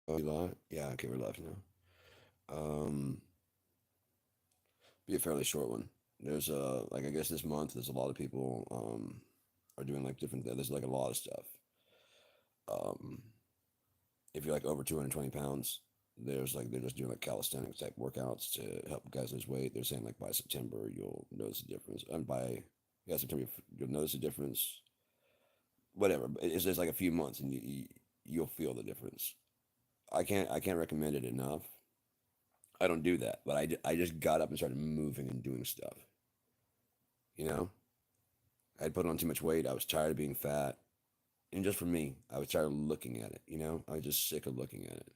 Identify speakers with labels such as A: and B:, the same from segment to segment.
A: Oh, you live? Yeah, okay, we're live now. Be a fairly short one. There's like I guess this month there's a lot of people are doing like different. There's like a lot of stuff. Um, if you're like over 220 pounds, there's like they're just doing like calisthenics type workouts to help guys lose weight. They're saying like by September you'll notice a difference, and by yeah September you'll notice a difference. Whatever, it's just like a few months, and you'll feel the difference. I can't recommend it enough. I don't do that, but I just got up and started moving and doing stuff. You know, I had put on too much weight. I was tired of being fat, and just for me, I was tired of looking at it. I was just sick of looking at it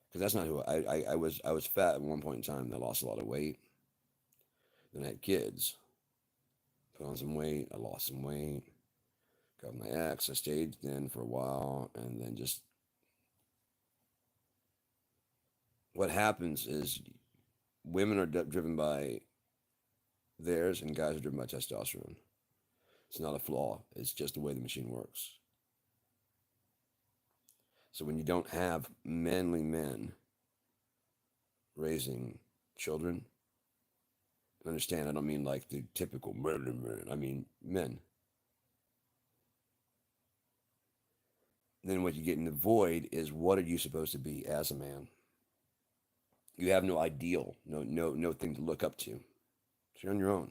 A: because that's not who I was. I was fat at one point in time. I lost a lot of weight. Then I had kids. Put on some weight. I lost some weight. Got my ex. I stayed thin for a while, and then just what happens is women are driven by theirs, and guys are driven by testosterone. It's not a flaw. It's just the way the machine works. So when you don't have manly men raising children, understand, I don't mean like the typical murder man, I mean men. Then what you get in the void is what are you supposed to be as a man? You have no ideal, no thing to look up to. So you're on your own.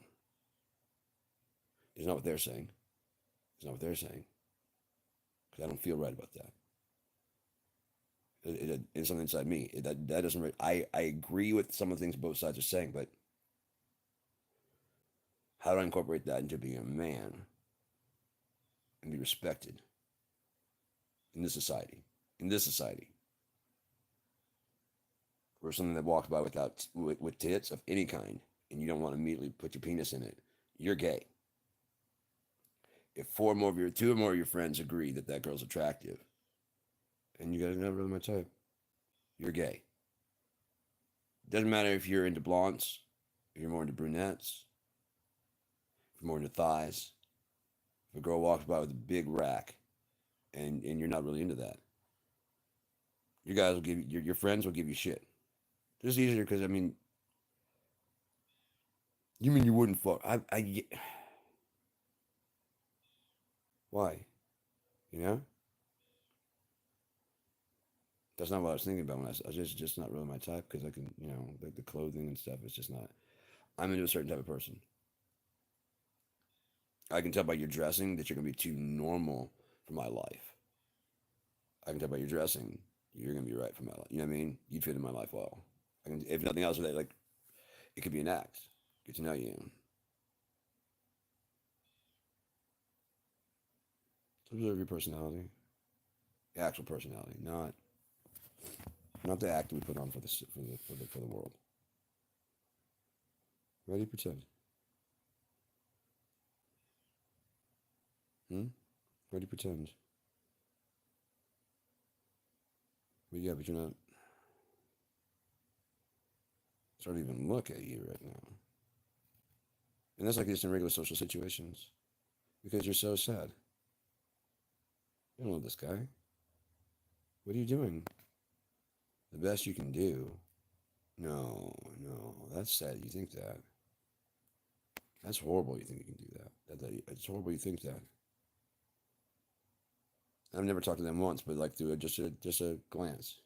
A: It's not what they're saying. It's not what they're saying. Because I don't feel right about that. It's something inside me. That doesn't. I agree with some of the things both sides are saying, but how do I incorporate that into being a man and be respected in this society? In this society, where something that walks by with tits of any kind, and you don't want to immediately put your penis in it, you're gay. If two or more of your friends agree that that girl's attractive, and you guys are not really my type, you're gay. Doesn't matter if you're into blondes, if you're more into brunettes, if you're more into thighs. If a girl walks by with a big rack, and you're not really into that, you guys will give your friends will give you shit. Just easier because I mean, you mean you wouldn't fuck? Why? You know, that's not what I was thinking about when I was just not really my type because I can like the clothing and stuff. It's just not. I'm into a certain type of person. I can tell by your dressing that you're gonna be too normal for my life. I can tell by your dressing you're gonna be right for my life. You know what I mean? You'd fit in my life well. I can, if nothing else, like it could be an act. Get to know you. Observe your personality, the actual personality, not the act we put on for the world. Why do you pretend? Hmm? Why do you pretend? But yeah, but you're not. It's hard to even look at you right now, and that's like just in regular social situations because you're so sad. You don't know this guy. What are you doing? The best you can do. No, no, that's sad. You think that. That's horrible. You think you can do that. It's horrible. You think that. I've never talked to them once, but like through just a glance.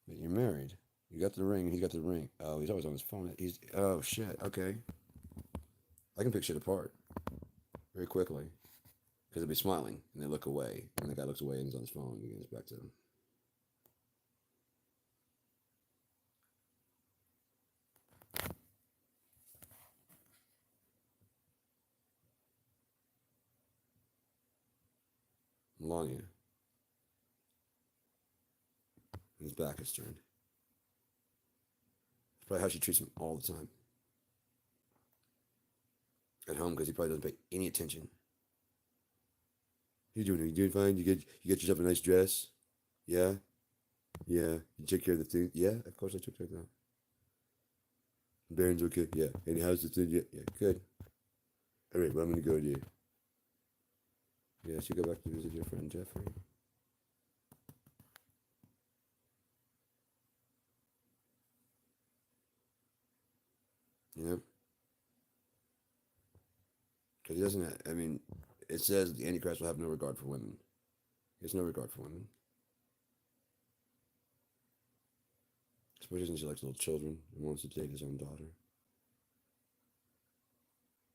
A: But you're married. You got the ring. He got the ring. Oh, he's always on his phone. He's oh shit. Okay, I can pick shit apart very quickly because they'll be smiling and they look away, and the guy looks away and he's on his phone. And he gets back to Melania. And his back is turned. It's probably how she treats him all the time at home because he probably doesn't pay any attention. You doing? You doing fine? You get yourself a nice dress? Yeah, yeah. You take care of the thing? Yeah, of course I took care of that. Baron's okay. Yeah. And how's the thing? Yeah, yeah. Good. All right. Well, I'm gonna go to Yes, you go back to visit your friend Jeffrey. Yep. Because he doesn't. I mean, it says the Antichrist will have no regard for women. He has no regard for women. Especially since he likes little children and wants to date his own daughter.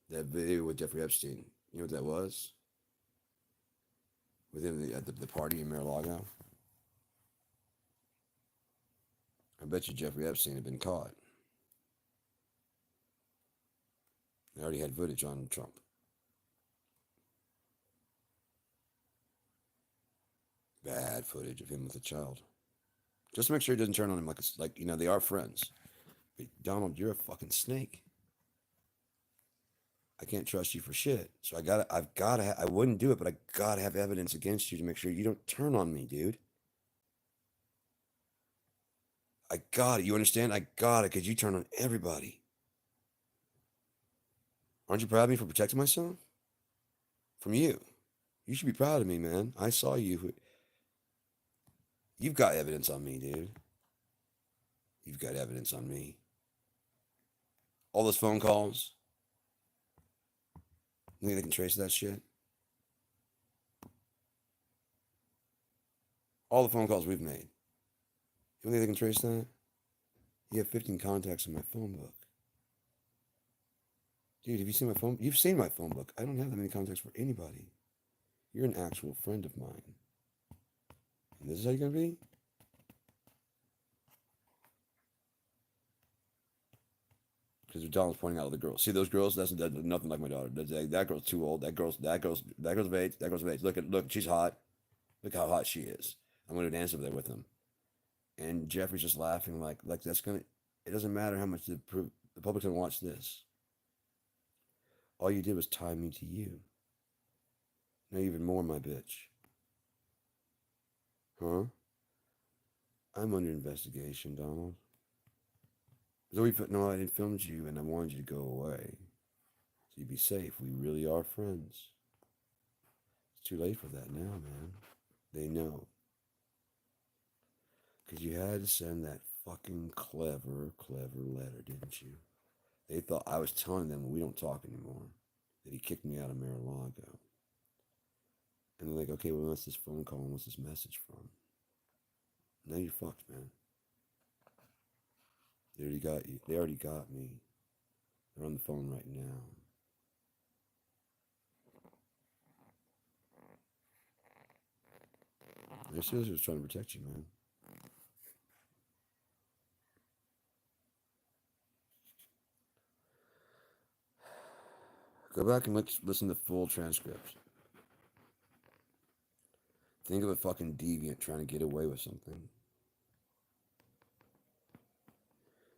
A: That video with Jeffrey Epstein. You know what that was? With him at the party in Mar-a-Lago. I bet you Jeffrey Epstein had been caught. They already had footage on Trump. Bad footage of him with a child. Just to make sure he doesn't turn on him like they are friends. But Donald, you're a fucking snake. I can't trust you for shit. So I wouldn't do it, but I gotta have evidence against you to make sure you don't turn on me, dude. I got it. You understand? I got it because you turn on everybody. Aren't you proud of me for protecting myself? From you. You should be proud of me, man. I saw you. You've got evidence on me, dude. You've got evidence on me. All those phone calls. You think they can trace that shit? All the phone calls we've made. You think they can trace that? You have 15 contacts in my phone book. Dude, have you seen my phone? You've seen my phone book. I don't have that many contacts for anybody. You're an actual friend of mine. And this is how you're going to be? Because Donald's pointing out all the girls. See those girls? That's nothing like my daughter. That girl's too old. That girl's of age. That girl's of age. Look, she's hot. Look how hot she is. I'm going to dance over there with them. And Jeffrey's just laughing like that's going to, it doesn't matter how much the public's going to watch this. All you did was tie me to you. Now even more, my bitch. Huh? I'm under investigation, Donald. No, I didn't film you, and I wanted you to go away. So you'd be safe. We really are friends. It's too late for that now, man. They know. Because you had to send that fucking clever letter, didn't you? They thought I was telling them we don't talk anymore. That he kicked me out of Mar-a-Lago. And they're like, okay, well, what's this phone call and what's this message from? Now you're fucked, man. They already got you. They already got me. They're on the phone right now. They're seriously just trying to protect you, man. Go back and listen to full transcripts. Think of a fucking deviant trying to get away with something.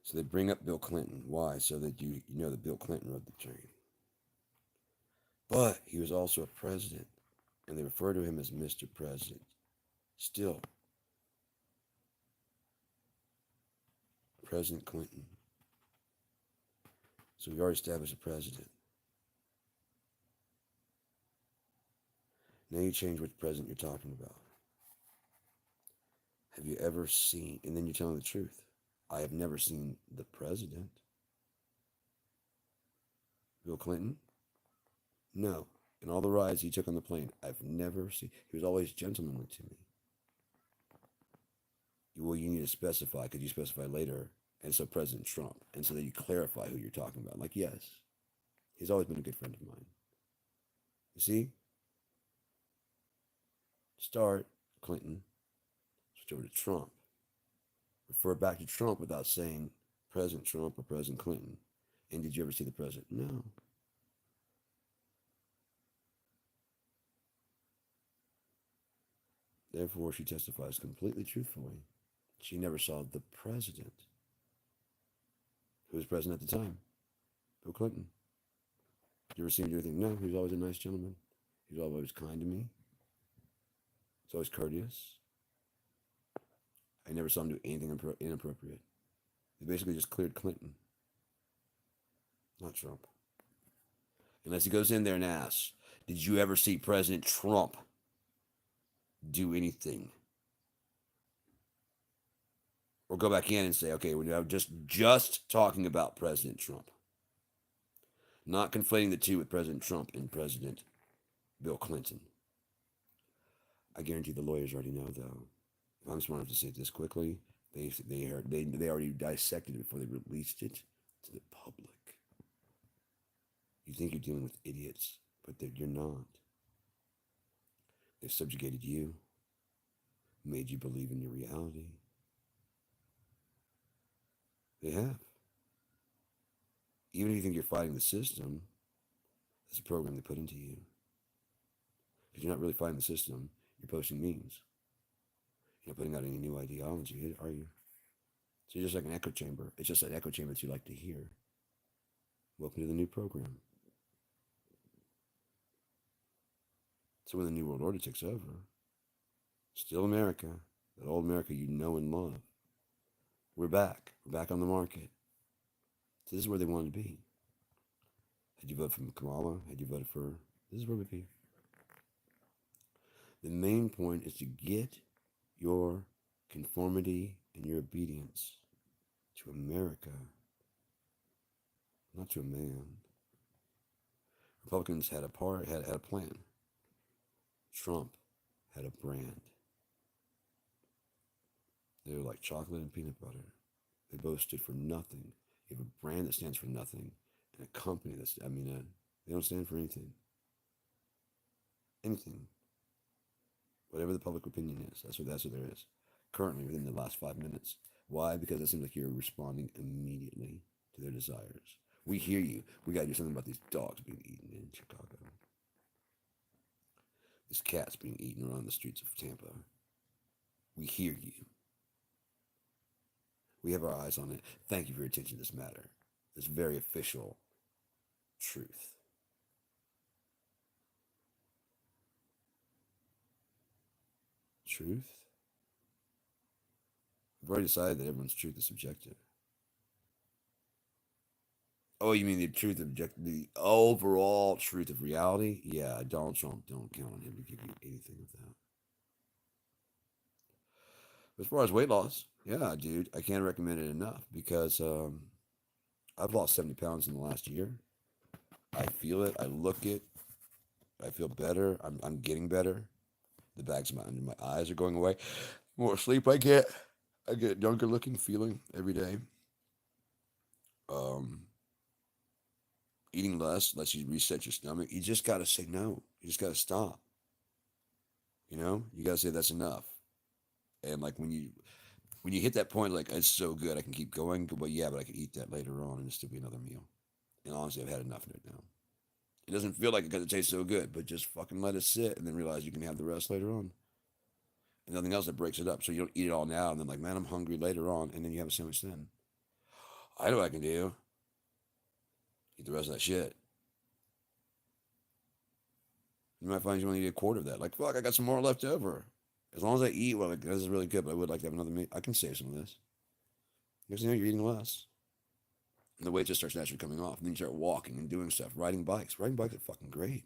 A: So they bring up Bill Clinton. Why? So that you know that Bill Clinton rode the train. But he was also a president, and they refer to him as Mr. President. Still, President Clinton. So we already established a president. Now you change which president you're talking about. Have you ever seen, and then you're telling the truth. I have never seen the president. Bill Clinton? No. In all the rides he took on the plane, I've never seen, he was always gentlemanly to me. Well, you need to specify, could you specify later? And so President Trump, and so that you clarify who you're talking about. Like, yes, he's always been a good friend of mine. You see? Start Clinton, switch over to Trump. Refer back to Trump without saying President Trump or President Clinton. And did you ever see the president? No. Therefore, she testifies completely truthfully. She never saw the president. Who was president at the time? Bill Clinton. Did you ever see him do anything? No, he was always a nice gentleman. He was always kind to me. He's always courteous. I never saw him do anything inappropriate. He basically just cleared Clinton, not Trump. Unless he goes in there and asks, Did you ever see President Trump do anything? Or go back in and say, okay, we're just talking about President Trump. Not conflating the two with President Trump and President Bill Clinton. I guarantee the lawyers already know, though. If I'm smart enough to say it this quickly, they already dissected it before they released it to the public. You think you're dealing with idiots, but you're not. They've subjugated you, made you believe in your reality. They have. Even if you think you're fighting the system, it's a program they put into you. Because you're not really fighting the system, you're posting memes. You're not putting out any new ideology, are you? So you're just like an echo chamber. It's just an echo chamber that you like to hear. Welcome to the new program. So when the New World Order takes over, still America, that old America you know and love, we're back. We're back on the market. So this is where they wanted to be. Had you voted for Kamala, had you voted for, this is where we'd be. The main point is to get your conformity and your obedience to America, not to a man. Republicans had a plan. Trump had a brand. They were like chocolate and peanut butter. They both stood for nothing. You have a brand that stands for nothing, and a company they don't stand for anything. Anything. Whatever the public opinion is, that's what there is. Currently, within the last 5 minutes. Why? Because it seems like you're responding immediately to their desires. We hear you. We got to do something about these dogs being eaten in Chicago. These cats being eaten around the streets of Tampa. We hear you. We have our eyes on it. Thank you for your attention to this matter. This very official truth. Truth? I've already decided that everyone's truth is subjective. Oh, you mean the overall truth of reality? Yeah, Donald Trump, don't count on him to give you anything of that. As far as weight loss, yeah, dude, I can't recommend it enough because I've lost 70 pounds in the last year. I feel it. I look it. I feel better. I'm getting better. The bags under my eyes are going away. The more sleep I get younger looking feeling every day. Eating lets you reset your stomach. You just gotta say no. You just gotta stop. You gotta say that's enough. And like when you hit that point, like it's so good, I can keep going. But yeah, but I can eat that later on, and it'll still be another meal. And honestly, I've had enough of it now. It doesn't feel like it because it tastes so good, but just fucking let it sit, and then realize you can have the rest later on. And nothing else that breaks it up, so you don't eat it all now, and then like, man, I'm hungry later on, and then you have a sandwich then. I know what I can do. Eat the rest of that shit. You might find you only eat a quarter of that. Like, fuck, I got some more left over. As long as I eat, well, like, this is really good, but I would like to have another meal. I can save some of this. Next thing you know, you're eating less. And the weight just starts naturally coming off. And then you start walking and doing stuff. Riding bikes. Riding bikes are fucking great.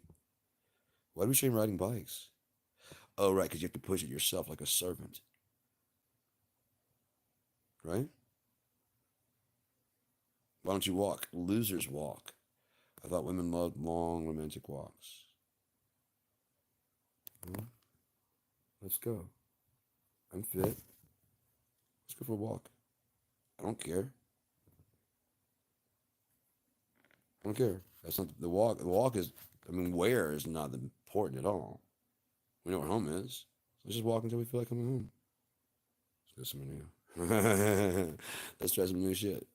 A: Why do we shame riding bikes? Oh, right, because you have to push it yourself like a servant. Right? Why don't you walk? Losers walk. I thought women loved long, romantic walks. Well, let's go. I'm fit. Let's go for a walk. I don't care. I don't care. That's not the walk. The walk is, where is not important at all. We know where home is. Let's just walk until we feel like coming home. Let's go somewhere new. Let's try some new shit.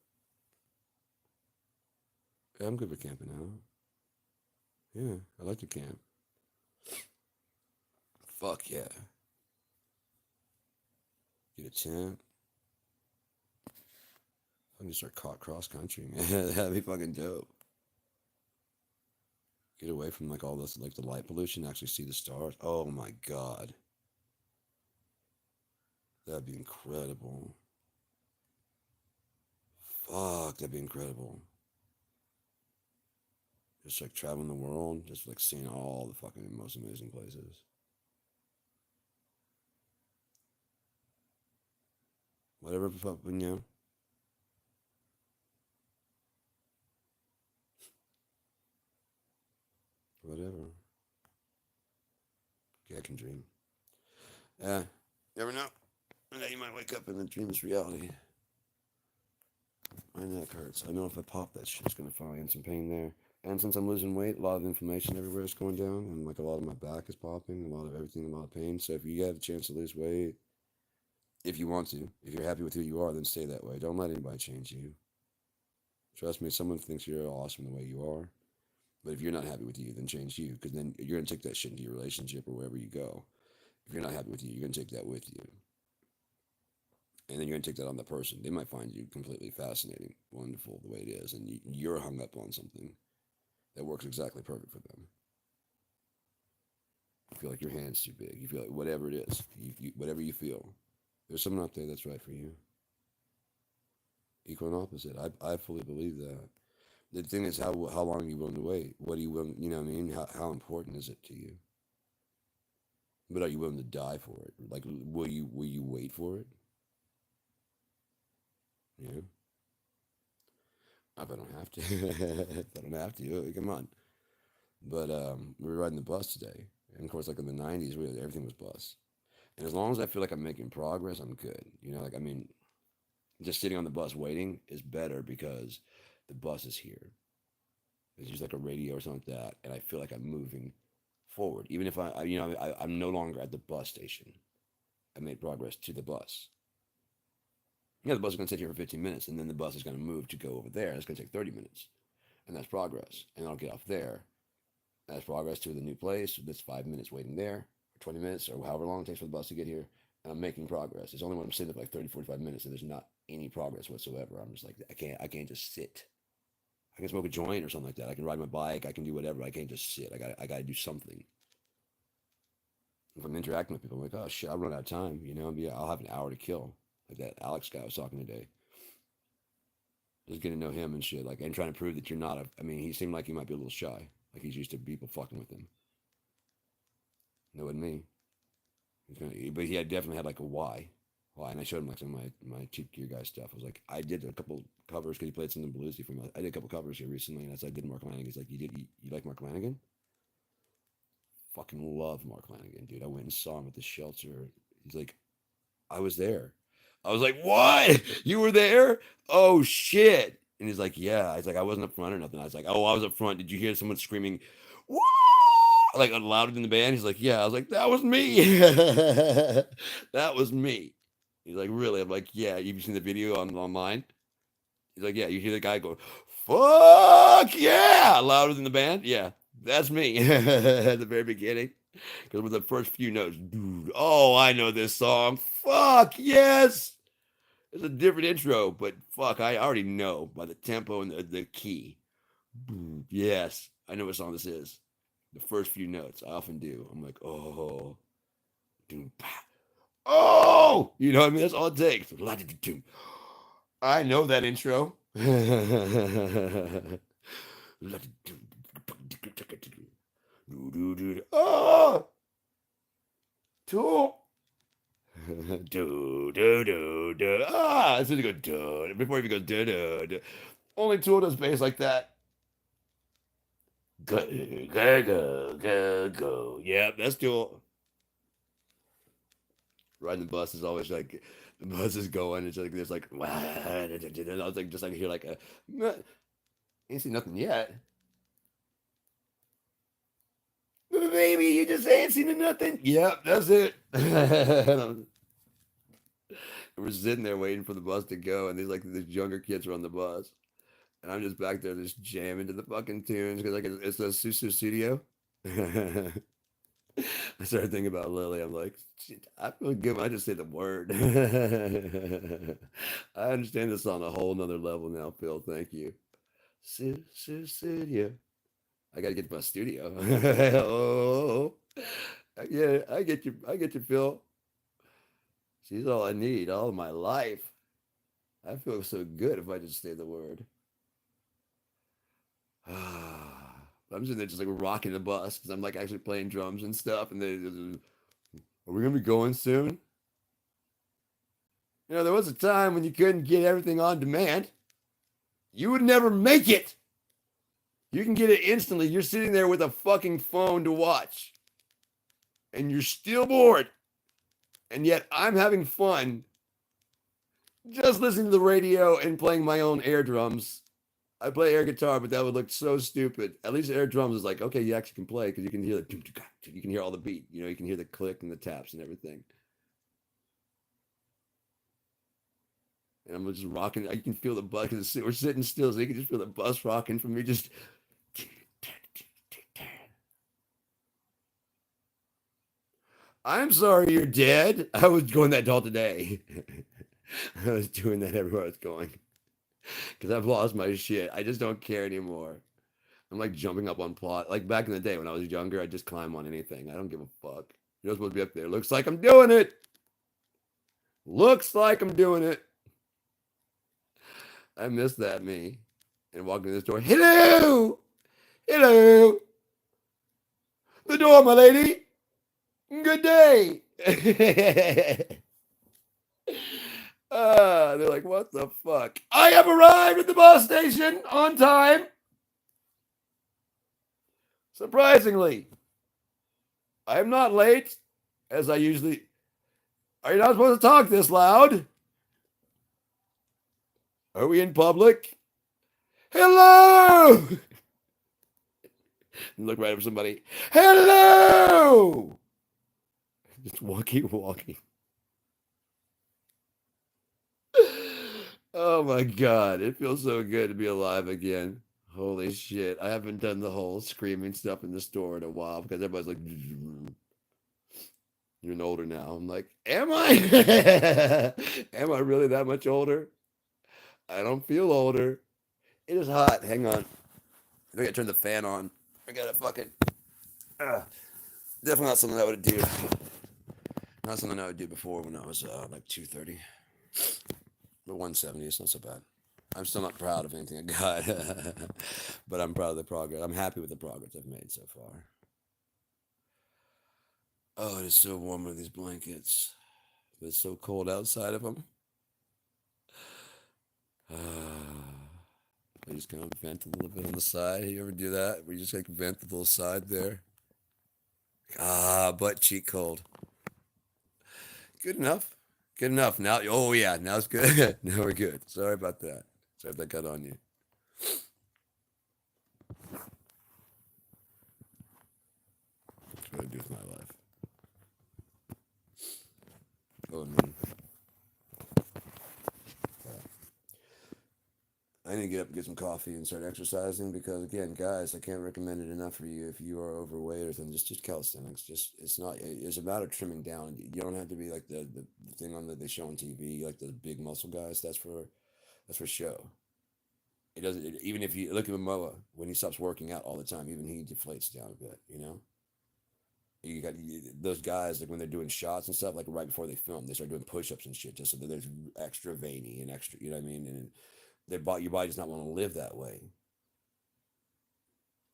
A: Yeah, I'm good for camping out. Yeah, I like to camp. Fuck yeah. Get a tent. I can just start cross country, man. That'd be fucking dope. Get away from like all this, like the light pollution. Actually see the stars. Oh my god, that'd be incredible. Fuck, that'd be incredible. Just like traveling the world, just like seeing all the fucking most amazing places. Whatever fucking, whatever. Yeah, I can dream. Yeah, never know. One day you might wake up and the dream is reality. My neck hurts. I know if I pop that shit, it's gonna finally end some pain there. And since I'm losing weight, a lot of inflammation everywhere is going down, and like a lot of my back is popping, a lot of everything, a lot of pain. So if you have a chance to lose weight, if you want to, if you're happy with who you are, then stay that way. Don't let anybody change you. Trust me, someone thinks you're awesome the way you are. But if you're not happy with you, then change you, because then you're gonna take that shit into your relationship or wherever you go. If you're not happy with you, you're gonna take that with you, and then you're gonna take that on the person. They might find you completely fascinating, wonderful the way it is, and you're hung up on something that works exactly perfect for them. You feel like your hand's too big. You feel like whatever it is, whatever you feel. There's someone out there that's right for you. Equal and opposite. I fully believe that. The thing is, how long are you willing to wait? What are you willing? You know what I mean? How important is it to you? But are you willing to die for it? Like, will you wait for it? Yeah. If I don't have to, if I don't have to, come on. But we were riding the bus today, and of course, like in the '90s, everything was bus. And as long as I feel like I'm making progress, I'm good. Like I mean, just sitting on the bus waiting is better because the bus is here. It's just like a radio or something like that, and I feel like I'm moving forward. Even if I'm no longer at the bus station. I made progress to the bus. Yeah, the bus is going to sit here for 15 minutes, and then the bus is going to move to go over there. It's going to take 30 minutes, and that's progress. And I'll get off there. That's progress to the new place. That's 5 minutes waiting there, or 20 minutes, or however long it takes for the bus to get here. And I'm making progress. It's only when I'm sitting there for like 30, 45 minutes and there's not any progress whatsoever. I'm just like, I can't just sit. I can smoke a joint or something like that. I can ride my bike. I can do whatever. I can't just sit. I got to do something. If I'm interacting with people, I'm like, oh shit, I'll run out of time. I'll have an hour to kill. Like that Alex guy I was talking today. Just getting to know him and shit. Like, and trying to prove that you're not I mean, he seemed like he might be a little shy. Like he's used to people fucking with him. That wasn't me. But he had definitely had like a why. Why? And I showed him like some of my cheap gear guy stuff. I was like, I did a couple covers because he played some of the bluesy from. I did a couple covers here recently, and I said I did Mark Lanigan. He's like, you like Mark Lanigan? Fucking love Mark Lanigan, dude. I went and saw him at the shelter. He's like, I was there. I was like, what? You were there? Oh shit. And he's like, yeah. He's like, I wasn't up front or nothing. I was like, oh, I was up front. Did you hear someone screaming, woo? Like louder than the band? He's like, yeah. I was like, that was me. That was me. He's like, really? I'm like, yeah. You've seen the video online? He's like, yeah. You hear the guy go, fuck yeah, louder than the band? Yeah, that's me at the very beginning. Because with the first few notes, dude, oh, I know this song. Fuck yes. It's a different intro, but fuck, I already know by the tempo and the key. Yes, I know what song this is. The first few notes, I often do. I'm like, oh, dude, oh, you know what I mean? That's all it takes. I know that intro. Oh, Tool. Do do do do. As soon as you go do before he goes do do do. Only Tool does bass like that. Go go go go go. Yeah, that's Tool. Riding the bus is always like the bus is going. It's like there's like I was like just like hear like a ain't seen nothing yet. Baby, you just ain't seen nothing. Yep, that's it. We're sitting there waiting for the bus to go, and these younger kids are on the bus, and I'm just back there just jamming to the fucking tunes because like it's a Susu studio. I started thinking about Lily. I'm like, shit, I feel good when I just say the word. I understand this on a whole nother level now, Phil. Thank you. Susu studio. I gotta get to my studio. Oh, yeah, I get you. I get you, Phil. She's all I need all of my life. I feel so good if I just say the word. I'm sitting there just like rocking the bus because I'm like actually playing drums and stuff. And are we gonna be going soon? You know, there was a time when you couldn't get everything on demand. You would never make it. You can get it instantly. You're sitting there with a fucking phone to watch, and you're still bored. And yet I'm having fun just listening to the radio and playing my own air drums. I play air guitar, but that would look so stupid. At least air drums is like, okay, you actually can play because you can hear you can hear all the beat. You know, you can hear the click and the taps and everything. And I'm just rocking. You can feel the bus because we're sitting still, so you can just feel the bus rocking from me. Just I'm sorry you're dead. I was going that all today. I was doing that everywhere I was going because I've lost my shit. I just don't care anymore. I'm like jumping up on plot. Like back in the day when I was younger, I'd just climb on anything. I don't give a fuck. You're not supposed to be up there. Looks like I'm doing it. Looks like I'm doing it. I miss that me. And walking in this door. Hello! Hello! The door, my lady! Good day! They're like, what the fuck? I have arrived at the bus station on time. Surprisingly, I am not late, as I usually. Are you not supposed to talk this loud? Are we in public? Hello! Look right at somebody. Hello! Just walking. Oh my god, it feels so good to be alive again. Holy shit. I haven't done the whole screaming stuff in the store in a while because everybody's like, you're older now. I'm like, am I? Am I really that much older? I don't feel older. It is hot. Hang on. I gotta turn the fan on. I gotta fucking. Definitely not something I would do. Not something I would do before when I was like 230. But 170 is not so bad. I'm still not proud of anything I got, but I'm proud of the progress. I'm happy with the progress I've made so far. Oh, it is so warm with these blankets, but it's so cold outside of them. I just kind of vent a little bit on the side. You ever do that? Where you just like vent the little side there? Butt cheek cold. Good enough. Good enough. Now, oh yeah, now it's good. Now we're good. Sorry about that. Sorry if that got on you. That's what I do with my life. Oh man. I need to get up and get some coffee and start exercising because again, guys, I can't recommend it enough for you if you are overweight or something. Just calisthenics. Just it's not. It's about trimming down. You don't have to be like the thing on that they show on TV, like the big muscle guys. That's for show. It doesn't. Even if you look at Momoa when he stops working out all the time, even he deflates down a bit. You know. You got those guys like when they're doing shots and stuff, like right before they film, they start doing push-ups and shit just so that they're extra veiny and extra. You know what I mean? And your body does not want to live that way.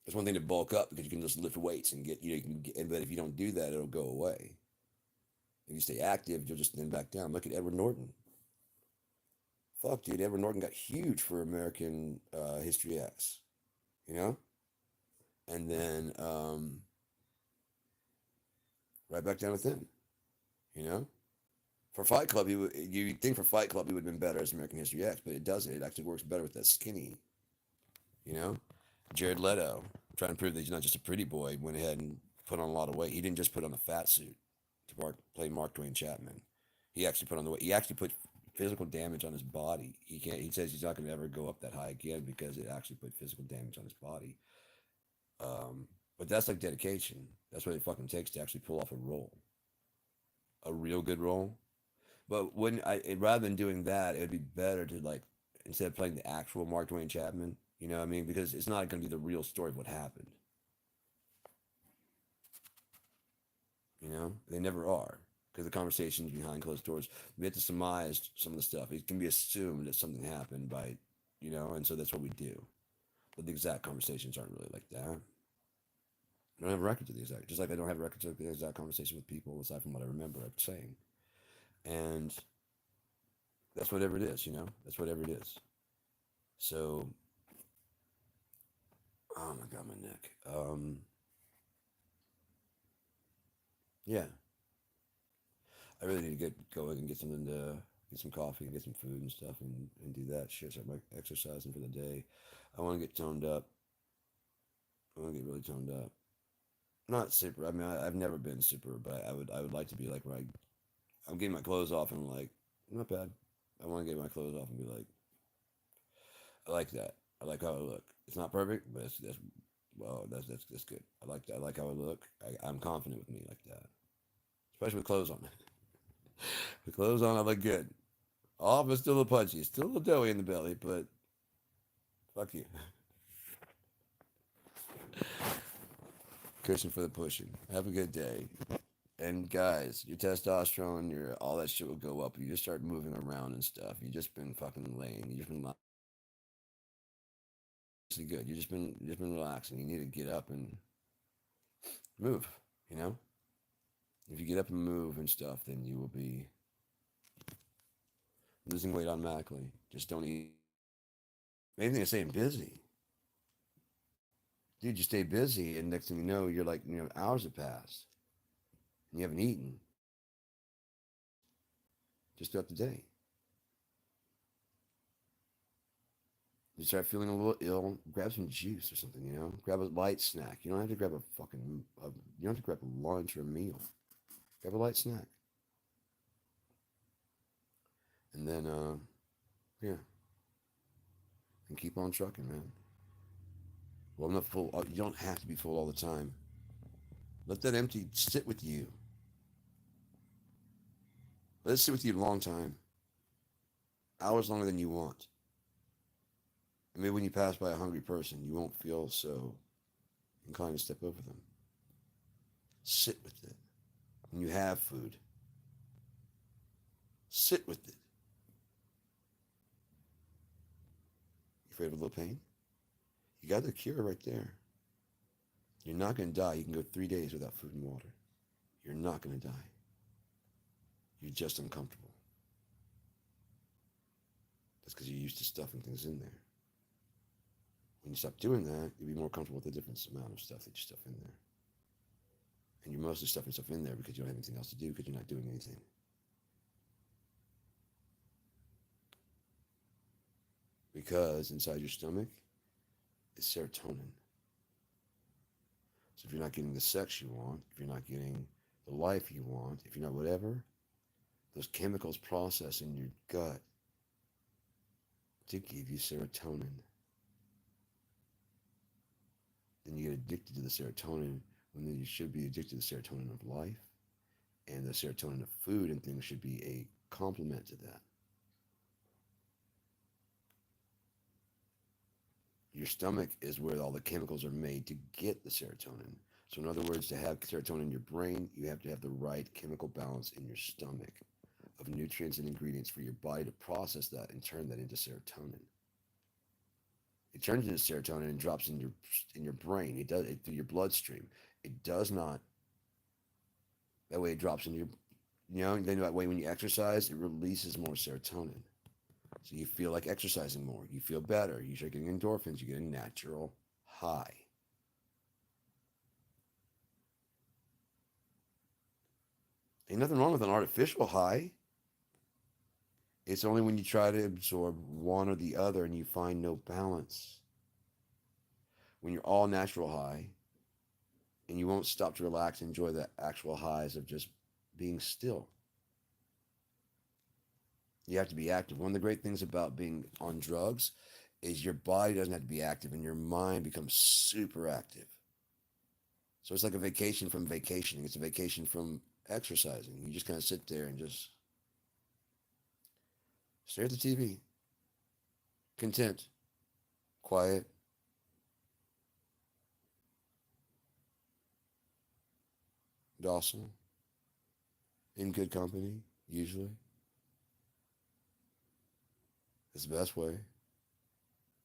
A: It's one thing to bulk up because you can just lift weights and get, you can get, but if you don't do that, it'll go away. If you stay active, you'll just then back down. Look at Edward Norton. Fuck, dude, Edward Norton got huge for American History X, you know? And then right back down with him, you know? For Fight Club, you think for Fight Club he would have been better as American History X, but it doesn't. It actually works better with that skinny, you know? Jared Leto, trying to prove that he's not just a pretty boy, went ahead and put on a lot of weight. He didn't just put on a fat suit to play Mark Twain Chapman. He actually put on the weight. He actually put physical damage on his body. He can't. He says he's not going to ever go up that high again because it actually put physical damage on his body. But that's like dedication. That's what it fucking takes to actually pull off a role, a real good role. But rather than doing that, it would be better to like instead of playing the actual Mark Twain Chapman, you know what I mean? Because it's not going to be the real story of what happened. You know, they never are because the conversations behind closed doors. We have to surmise some of the stuff. It can be assumed that something happened by, and so that's what we do. But the exact conversations aren't really like that. I don't have records of the exact, just like I don't have records of the exact conversation with people aside from what I remember saying. And that's whatever it is, you know? That's whatever it is. So, oh my God, my neck. Yeah, I really need to get going and get something to get some coffee and get some food and stuff and do that shit. So I'm exercising for the day. I want to get toned up. I want to get really toned up. Not super. I mean, I've never been super, but I would like to be like where I'm getting my clothes off and I'm like, not bad. I want to get my clothes off and be like, I like that. I like how I look. It's not perfect, but that's well, that's good. I like that. I like how I look. I'm confident with me like that, especially with clothes on. With clothes on, I look good. Off is still a little punchy, still a little doughy in the belly, but fuck you. Cushion for the pushing. Have a good day. And guys, your testosterone, your all that shit will go up. You just start moving around and stuff. You just been fucking laying. You just been good. You just been relaxing. You need to get up and move. You know, if you get up and move and stuff, then you will be losing weight automatically. Just don't eat. Main thing is staying busy. Dude, you stay busy, and next thing you know, you're like, hours have passed, and you haven't eaten just throughout the day. You start feeling a little ill, grab some juice or something, Grab a light snack. You don't have to grab you don't have to grab a lunch or a meal. Grab a light snack. And then, yeah, and keep on trucking, man. Well, I'm not full. You don't have to be full all the time. Let that empty sit with you. Let it sit with you a long time. Hours longer than you want. And maybe when you pass by a hungry person, you won't feel so inclined to step over them. Sit with it. When you have food, sit with it. You afraid of a little pain? You got the cure right there. You're not going to die. You can go 3 days without food and water. You're not going to die. You're just uncomfortable. That's because you're used to stuffing things in there. When you stop doing that, you'll be more comfortable with the different amount of stuff that you stuff in there. And you're mostly stuffing stuff in there because you don't have anything else to do because you're not doing anything. Because inside your stomach is serotonin. So if you're not getting the sex you want, if you're not getting the life you want, if you're not whatever, those chemicals process in your gut to give you serotonin. Then you get addicted to the serotonin when you should be addicted to the serotonin of life. And the serotonin of food and things should be a complement to that. Your stomach is where all the chemicals are made to get the serotonin. So in other words, to have serotonin in your brain, you have to have the right chemical balance in your stomach of nutrients and ingredients for your body to process that and turn that into serotonin. It turns into serotonin and drops in your brain. It does it through your bloodstream. It does not. That way, it drops into your. Then that way, when you exercise, it releases more serotonin. So you feel like exercising more. You feel better. You start getting endorphins. You get a natural high. Ain't nothing wrong with an artificial high. It's only when you try to absorb one or the other and you find no balance. When you're all natural high and you won't stop to relax and enjoy the actual highs of just being still. You have to be active. One of the great things about being on drugs is your body doesn't have to be active and your mind becomes super active. So it's like a vacation from vacationing. It's a vacation from exercising. You just kind of sit there and just stare at the TV, content, quiet. Docile, in good company, usually. It's the best way.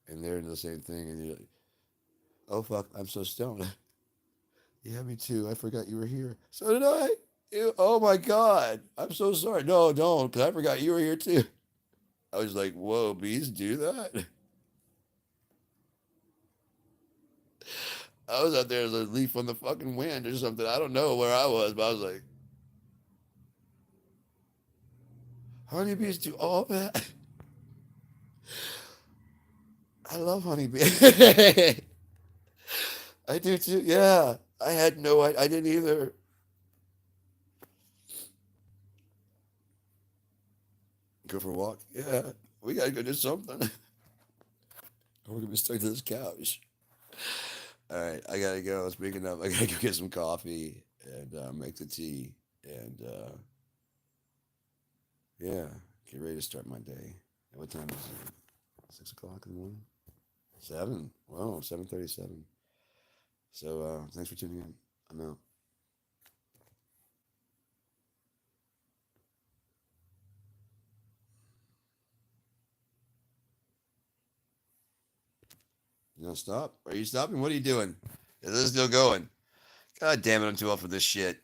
A: And they're the same thing, and you're like, oh fuck, I'm so stoned. Yeah, me too. I forgot you were here. So did I. Oh my God. I'm so sorry. No, don't, because I forgot you were here too. I was like, whoa, bees do that? I was out there as a leaf on the fucking wind or something. I don't know where I was, but I was like, honeybees do all that? I love honeybees. I do too. Yeah. I had no I didn't either. Go for a walk. Yeah. We gotta go do something. We're gonna be stuck to this couch. All right, I gotta go. Speaking of, I gotta go get some coffee and make the tea and yeah, get ready to start my day. At what time is it? 6 o'clock in the morning. 7. Wow, 7:37. So thanks for tuning in. I'm out. You don't stop? Are you stopping? What are you doing? Is this still going? God damn it! I'm too old for this shit.